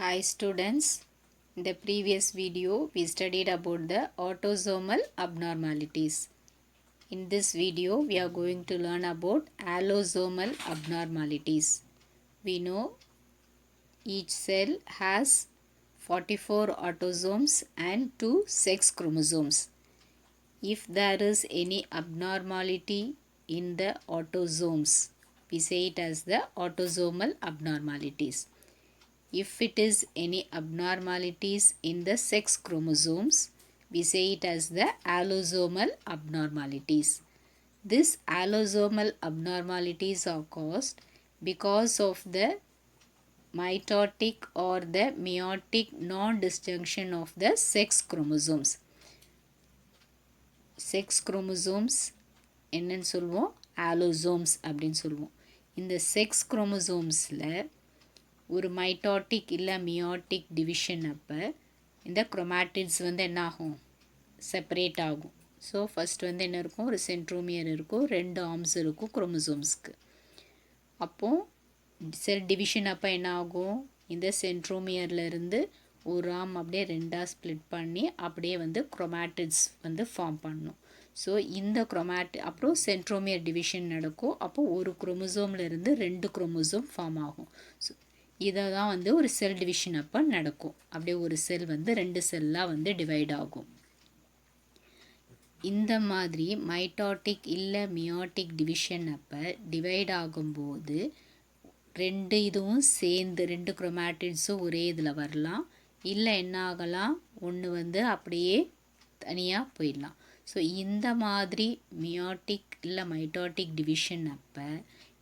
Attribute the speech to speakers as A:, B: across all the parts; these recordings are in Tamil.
A: Hi students, in the previous video we studied about the autosomal abnormalities. In this video we are going to learn about allosomal abnormalities. We know each cell has 44 autosomes and 2 sex chromosomes. If there is any abnormality in the autosomes, we say it as the autosomal abnormalities. If it is any abnormalities in the sex chromosomes, we say it as the allosomal abnormalities. These allosomal abnormalities are caused because of the mitotic or the meiotic non-disjunction of the sex chromosomes. Sex chromosomes என்னன்னு சொல்லுவோம், allosomes அப்படின்னு சொல்லுவோம். இந்த செக்ஸ் குரோமோசோம்ஸில் ஒரு மைட்டாட்டிக் இல்லை மியாட்டிக் டிவிஷன் அப்போ இந்த குரோமாட்டிட்ஸ் என்ன ஆகும், செப்பரேட் ஆகும். ஸோ ஃபஸ்ட் என்ன இருக்கும், ஒரு சென்ட்ரோமியர் இருக்கும், 2 ஆர்ம்ஸ் இருக்கும் குரோமோசோம்ஸ்க்கு. அப்போது செல் டிவிஷன் அப்போ என்ன ஆகும், இந்த சென்ட்ரோமியர்லேருந்து ஒரு ஆர்ம் அப்படியே 2ஆக ஸ்ப்ளிட் பண்ணி அப்படியே குரோமாட்டிட்ஸ் ஃபார்ம் பண்ணணும். ஸோ இந்த அப்புறம் சென்ட்ரோமியர் டிவிஷன் நடக்கும். அப்போது ஒரு குரோமோசோம்லேருந்து 2 குரோமோசோம் ஃபார்ம் ஆகும். ஸோ இதை தான் ஒரு செல் டிவிஷன் அப்போ நடக்கும். அப்படியே ஒரு செல் 2 செல்லாக டிவைட் ஆகும். இந்த மாதிரி மைட்டாட்டிக் இல்லை மியாட்டிக் டிவிஷன் அப்போ டிவைட் ஆகும்போது 2 இதுவும் சேர்ந்து 2 குரோமாட்டிட்ஸும் ஒரே இதில் வரலாம். இல்லை என்ன ஆகலாம், ஒன்று அப்படியே தனியாக போயிடலாம். ஸோ இந்த மாதிரி மியாட்டிக் இல்லை மைட்டாட்டிக் டிவிஷன் அப்போ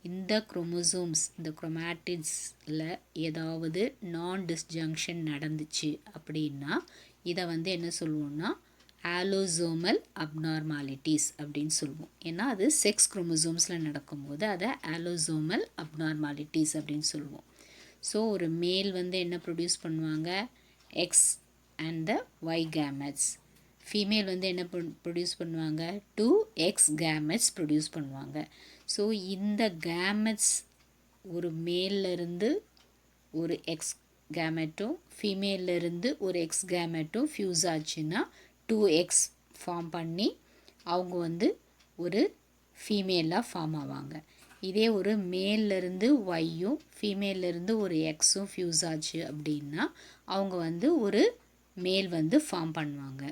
A: இந்த குரோமோசோம்ஸ் இந்த குரோமாட்டிட்ஸில் ஏதாவது நான் டிஸ்ஜங்ஷன் நடந்துச்சு அப்படின்னா இதை என்ன சொல்லுவோம்னா ஆலோசோமல் அப்நார்மாலிட்டிஸ் அப்படின்னு சொல்லுவோம். ஏன்னா அது செக்ஸ் குரோமோசோம்ஸில் நடக்கும்போது அதை ஆலோசோமல் அப்நார்மாலிட்டிஸ் அப்படின்னு சொல்லுவோம். ஸோ ஒரு மேல் என்ன ப்ரொடியூஸ் பண்ணுவாங்க, X and the Y gametes. Female என்ன ப்ரொடியூஸ் பண்ணுவாங்க, 2 எக்ஸ் கேமெட்ஸ் ப்ரொடியூஸ் பண்ணுவாங்க. ஸோ இந்த கேமெட்ஸ் ஒரு மேல்லேருந்து ஒரு எக்ஸ் கேமெட்டும் ஃபீமேல்லேருந்து ஒரு எக்ஸ் கேமெட்டும் ஃபியூஸ் ஆச்சுன்னா 2x ஃபார்ம் பண்ணி அவங்க ஒரு ஃபீமேலாக ஃபார்ம் ஆவாங்க. இதே ஒரு மேல்லேருந்து ஒய்யும் ஃபீமேல்லேருந்து ஒரு எக்ஸும் ஃபியூஸ் ஆச்சு அப்படின்னா அவங்க ஒரு மேல் ஃபார்ம் பண்ணுவாங்க.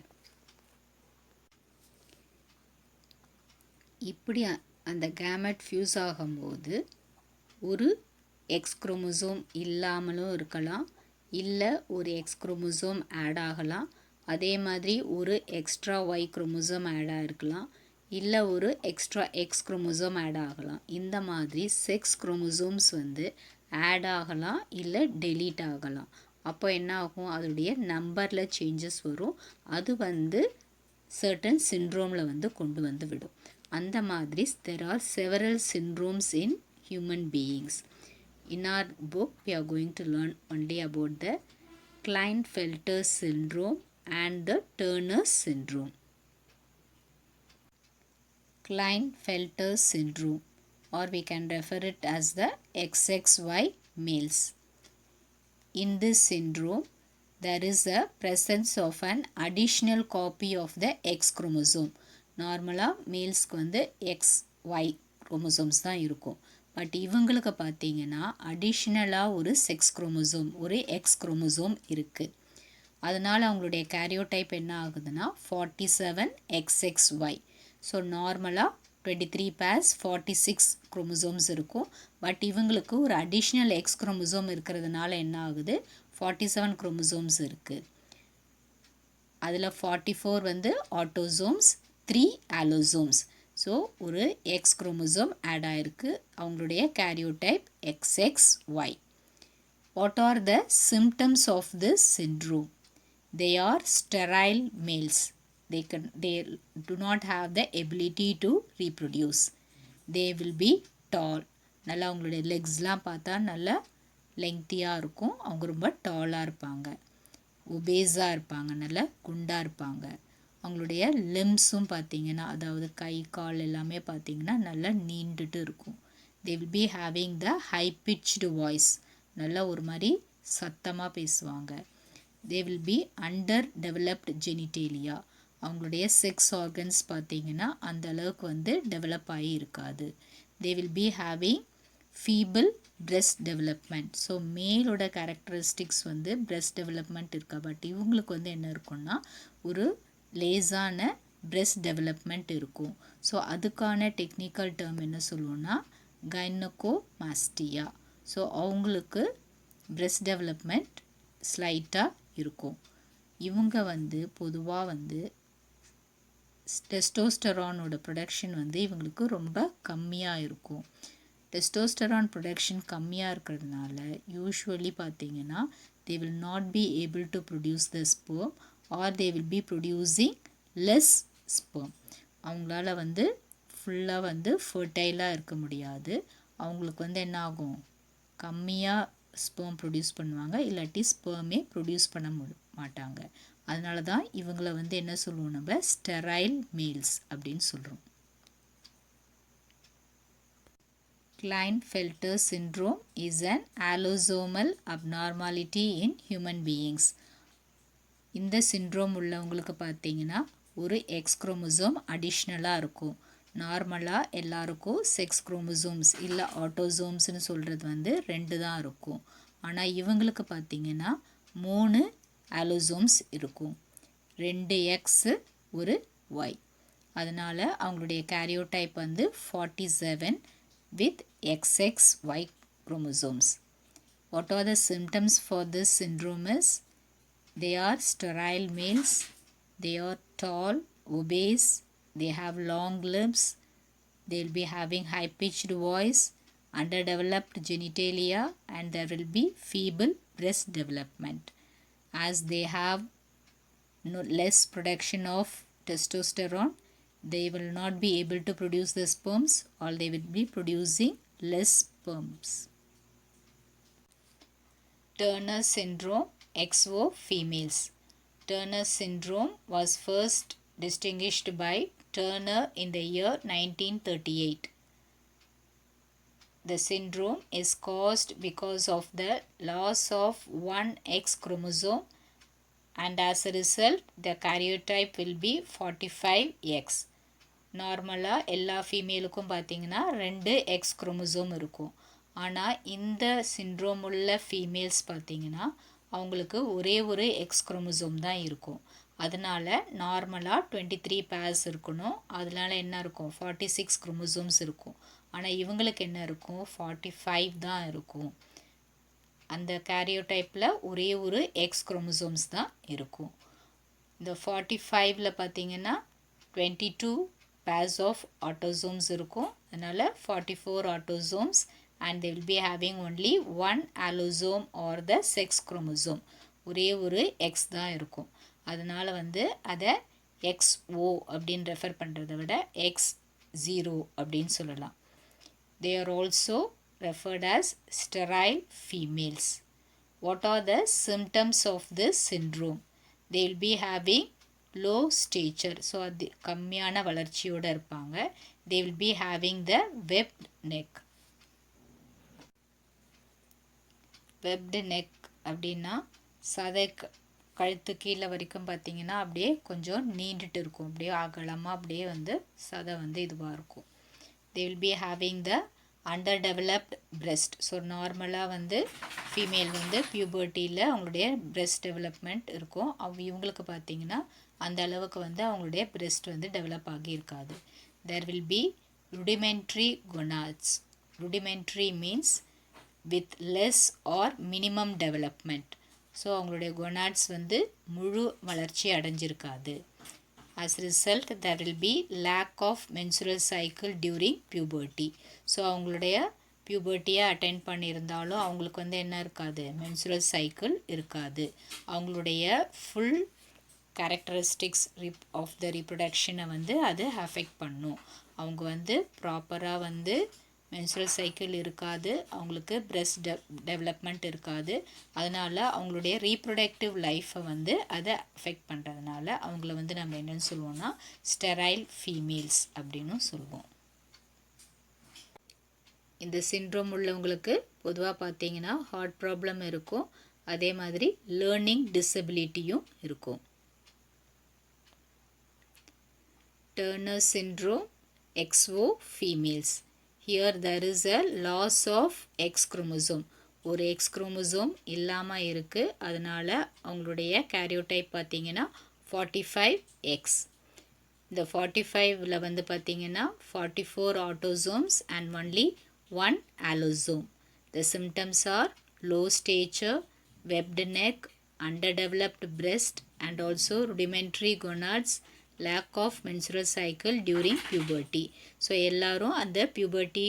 A: இப்படி அந்த கேமெட் ஃபியூஸ் ஆகும்போது ஒரு எக்ஸ் குரோமோசோம் இல்லாமலும் இருக்கலாம், இல்லை ஒரு எக்ஸ் குரோமோசோம் ஆட் ஆகலாம். அதே மாதிரி ஒரு எக்ஸ்ட்ரா ஒய் குரோமோசோம் ஆட் ஆகிருக்கலாம், இல்லை ஒரு எக்ஸ்ட்ரா எக்ஸ் குரோமோசோம் ஆட் ஆகலாம். இந்த மாதிரி செக்ஸ் குரோமோசோம்ஸ் ஆட் ஆகலாம், இல்லை டெலீட் ஆகலாம். அப்போ என்ன ஆகும், அதோடைய நம்பரில் சேஞ்சஸ் வரும். அது சர்டன் சிண்ட்ரோமில் கொண்டு விடும். அந்த மாதிரி there are several syndromes in human beings. In our book we are going to learn only about the Klinefelter syndrome and the Turner syndrome. Klinefelter syndrome, or we can refer it as the XXY males. In this syndrome there is a presence of an additional copy of the X chromosome. நார்மலாக மேல்ஸ்க்கு எக்ஸ் ஒய் குரோமோசோம்ஸ் தான் இருக்கும். பட் இவங்களுக்கு பார்த்தீங்கன்னா அடிஷ்னலாக ஒரு செக்ஸ் குரோமோசோம், ஒரு எக்ஸ் குரோமோசோம் இருக்குது. அதனால் அவங்களுடைய கேரியோடைப் என்ன ஆகுதுன்னா 47 XXY. ஸோ நார்மலாக 23 pairs 46 குரோமோசோம்ஸ் இருக்கும். பட் இவங்களுக்கு ஒரு அடிஷ்னல் எக்ஸ் குரோமோசோம் இருக்கிறதுனால என்ன ஆகுது, 47 குரோமோசோம்ஸ் இருக்குது. அதில் 44 ஆட்டோசோம்ஸ், 3 allosomes. ஸோ ஒரு எக்ஸ் குரோமோசோம் ஆட் ஆகிருக்கு. அவங்களுடைய karyotype XXY. What are the symptoms of this syndrome? They are sterile males. they do not have the ability to reproduce. they will be tall. நல்லா அவங்களுடைய லெக்ஸ்லாம் பார்த்தா நல்லா லெங்க்தியாக இருக்கும். அவங்க ரொம்ப டாலாக இருப்பாங்க, ஒபேஸாக இருப்பாங்க, நல்லா குண்டாக இருப்பாங்க. அவங்களுடைய லிம்ஸும் பார்த்திங்கன்னா, அதாவது கை கால் எல்லாமே பார்த்திங்கன்னா நல்லா நீண்டுட்டு இருக்கும். they will be having the high pitched voice. நல்லா ஒரு மாதிரி சத்தமாக பேசுவாங்க. they will be underdeveloped genitalia. அவங்களுடைய செக்ஸ் ஆர்கன்ஸ் பார்த்தீங்கன்னா அந்த அளவுக்கு வந்து டெவலப் ஆகி இருக்காது. they will be having feeble breast development. So மேலோட கேரக்டரிஸ்டிக்ஸ் வந்து breast development இருக்கா, பட் இவங்களுக்கு வந்து என்ன இருக்கும்னா ஒரு லேசான breast development இருக்கும். ஸோ அதுக்கான டெக்னிக்கல் டேர்ம் என்ன சொல்லுவோம்னா gynecomastia. ஸோ அவங்களுக்கு breast development ஸ்லைட்டாக இருக்கும். இவங்க வந்து பொதுவாக வந்து டெஸ்டோஸ்டரானோட ப்ரொடக்ஷன் வந்து இவங்களுக்கு ரொம்ப கம்மியாக இருக்கும். டெஸ்டோஸ்டரான் ப்ரொடக்ஷன் கம்மியாக இருக்கிறதுனால யூஸ்வலி பார்த்தீங்கன்னா they will not be able to produce the sperm or they will be producing less sperm. அவங்களால வந்து ஃபுல்லாக வந்து ஃபர்டைலாக இருக்க முடியாது. அவங்களுக்கு வந்து என்ன ஆகும், கம்மியாக ஸ்பெர்ம் ப்ரொடியூஸ் பண்ணுவாங்க, இல்லாட்டி ஸ்பெர்மே ப்ரொடியூஸ் பண்ண மாட்டாங்க. அதனால தான் இவங்கள வந்து என்ன சொல்லுவோம், நம்ம ஸ்டெரைல் மேல்ஸ் அப்படின்னு சொல்கிறோம். Klinefelter syndrome is an allosomal abnormality in human beings. இந்த சிண்ட்ரோம் உள்ளவங்களுக்கு பார்த்தீங்கன்னா ஒரு எக்ஸ் குரோமோசோம் அடிஷ்னலாக இருக்கும். நார்மலாக எல்லாருக்கும் செக்ஸ் குரோமோசோம்ஸ் இல்லை ஆட்டோசோம்ஸ்னு சொல்கிறது வந்து 2 தான் இருக்கும். ஆனால் இவங்களுக்கு பார்த்தீங்கன்னா 3 ஆலோசோம்ஸ் இருக்கும், 2 எக்ஸு ஒரு ஒய். அதனால் அவங்களுடைய கேரியோடைப் வந்து 47 with XXY chromosomes. What are the symptoms for this syndrome is they are sterile males, they are tall, obese, they have long limbs, they will be having high pitched voice, underdeveloped genitalia, and there will be feeble breast development. As they have less production of testosterone, they will not be able to produce the sperms, or they will be producing less sperms. Turner syndrome, XO females. Turner syndrome was first distinguished by Turner in the year 1938. The syndrome is caused because of the loss of one X chromosome, and as a result the karyotype will be 45X. நார்மலாக எல்லா ஃபீமேலுக்கும் பார்த்தீங்கன்னா 2 எக்ஸ் குரோமோசோம் இருக்கும். ஆனால் இந்த சிண்ட்ரோம் உள்ள ஃபீமேல்ஸ் பார்த்தீங்கன்னா அவங்களுக்கு ஒரே ஒரு எக்ஸ் குரோமோசோம் தான் இருக்கும். அதனால் நார்மலாக 23 பேர்ஸ் இருக்கணும், அதனால என்ன இருக்கும் 46 குரோமோசோம்ஸ் இருக்கும். ஆனால் இவங்களுக்கு என்ன இருக்கும் 45 தான் இருக்கும். அந்த கேரியோடைப்பில் ஒரே ஒரு எக்ஸ் குரோமோசோம்ஸ் தான் இருக்கும். இந்த 45ல் பார்த்தீங்கன்னா 22 pairs of autosomes இருக்கும். அதனால் 44 autosomes, and they will be having only one allosome or the sex chromosome. ஒரே ஒரு X தான் இருக்கும். அதனால் வந்து அதை XO அப்படின்னு ரெஃபர் பண்ணுறதை விட X0 அப்படின்னு சொல்லலாம். They are also referred as sterile females. What are the symptoms of this syndrome? They will be having low stature, so அது கம்மியான வளர்ச்சியோடு இருப்பாங்க. they will be having the webbed neck. webbed neck அப்படின்னா சதை கழுத்து கீழே வரைக்கும் பார்த்தீங்கன்னா அப்படியே கொஞ்சம் நீண்டுட்டு இருக்கும், அப்படியே அகலமாக அப்படியே வந்து சதை வந்து இதுவாக இருக்கும். they will be having the underdeveloped breast. So நார்மலாக வந்து ஃபீமேல் வந்து பியூபர்ட்டியில் அவங்களுடைய breast development இருக்கும். இவங்களுக்கு பார்த்தீங்கன்னா அந்த அளவுக்கு வந்து அவங்களுடைய breast வந்து டெவலப் ஆகி இருக்காது. there will be rudimentary gonads. rudimentary means with less or minimum development. So அவங்களுடைய gonads வந்து முழு வளர்ச்சி அடைஞ்சிருக்காது. as a result there will be lack of menstrual cycle during puberty. So அவங்களுடைய பியூபர்ட்டியை அட்டெண்ட் பண்ணியிருந்தாலும் அவங்களுக்கு வந்து என்ன இருக்காது, menstrual cycle இருக்காது. அவங்களுடைய ஃபுல் கேரக்டரிஸ்டிக்ஸ் ஆஃப் த ரீப்ரொடக்ஷனை வந்து அது அஃபெக்ட் பண்ணும். அவங்க வந்து ப்ராப்பராக வந்து menstrual cycle இருக்காது, அவங்களுக்கு breast development இருக்காது. அதனால் அவங்களுடைய ரீப்ரொடக்டிவ் லைஃப்பை வந்து அதை அஃபெக்ட் பண்ணுறதுனால அவங்கள வந்து நம்ம என்னென்னு சொல்லுவோம்னா ஸ்டெரைல் ஃபீமேல்ஸ் அப்படின்னு சொல்லுவோம். இந்த சிண்ட்ரோம் உள்ளவங்களுக்கு பொதுவாக பார்த்தீங்கன்னா ஹார்ட் ப்ராப்ளம் இருக்கும். அதே மாதிரி லேர்னிங் டிசபிலிட்டியும் இருக்கும். Turner syndrome, XO females. Here there is a loss of X chromosome. ஒரு X chromosome இல்லாமல் இருக்குது. அதனால் அவங்களுடைய karyotype பார்த்தீங்கன்னா 45X. இந்த 45ல் வந்து பார்த்தீங்கன்னா 44 autosomes and only 1 allosome. The symptoms are low stature, webbed neck, underdeveloped breast and also rudimentary gonads, lack of menstrual cycle during puberty. So எல்லாரும் அந்த puberty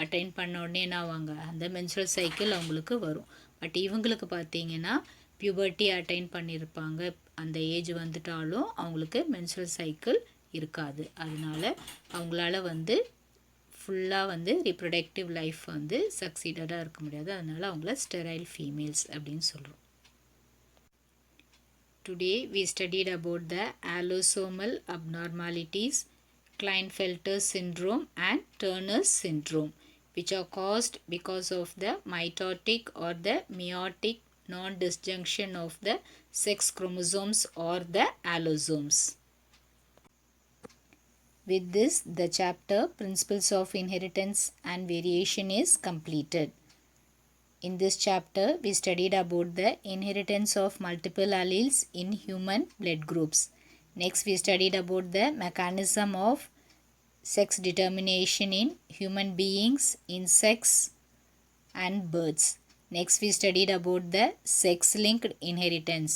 A: அட்டைன் பண்ண உடனே என்ன ஆவாங்க, அந்த menstrual cycle அவங்களுக்கு வரும். பட் இவங்களுக்கு பார்த்தீங்கன்னா puberty அட்டைன் பண்ணியிருப்பாங்க, அந்த ஏஜ் வந்துட்டாலும் அவங்களுக்கு menstrual cycle இருக்காது. அதனால அவங்களால வந்து ஃபுல்லாக வந்து reproductive லைஃப் வந்து சக்சீடடாக இருக்க முடியாது. அதனால் அவங்கள ஸ்டெரைல் ஃபீமேல்ஸ் அப்படின்னு சொல்கிறோம். Today we studied about the allosomal abnormalities, Klinefelter syndrome and Turner syndrome, which are caused because of the mitotic or the meiotic non-disjunction of the sex chromosomes or the allosomes. With this, the chapter Principles of Inheritance and Variation is completed. In this chapter, we studied about the inheritance of multiple alleles in human blood groups. Next, we studied about the mechanism of sex determination in human beings, insects, and birds. Next, we studied about the sex-linked inheritance,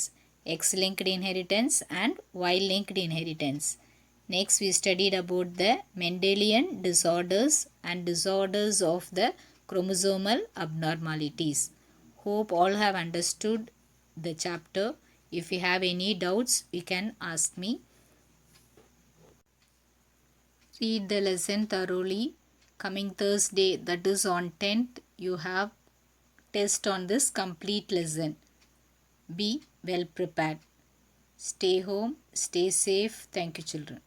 A: X-linked inheritance, and Y-linked inheritance. Next, we studied about the Mendelian disorders and disorders of the chromosomal abnormalities. Hope all have understood the chapter. If you have any doubts, you can ask me. Read the lesson thoroughly. Coming Thursday, that is on 10th, you have test on this complete lesson. Be well prepared. Stay home, stay safe. Thank you, children.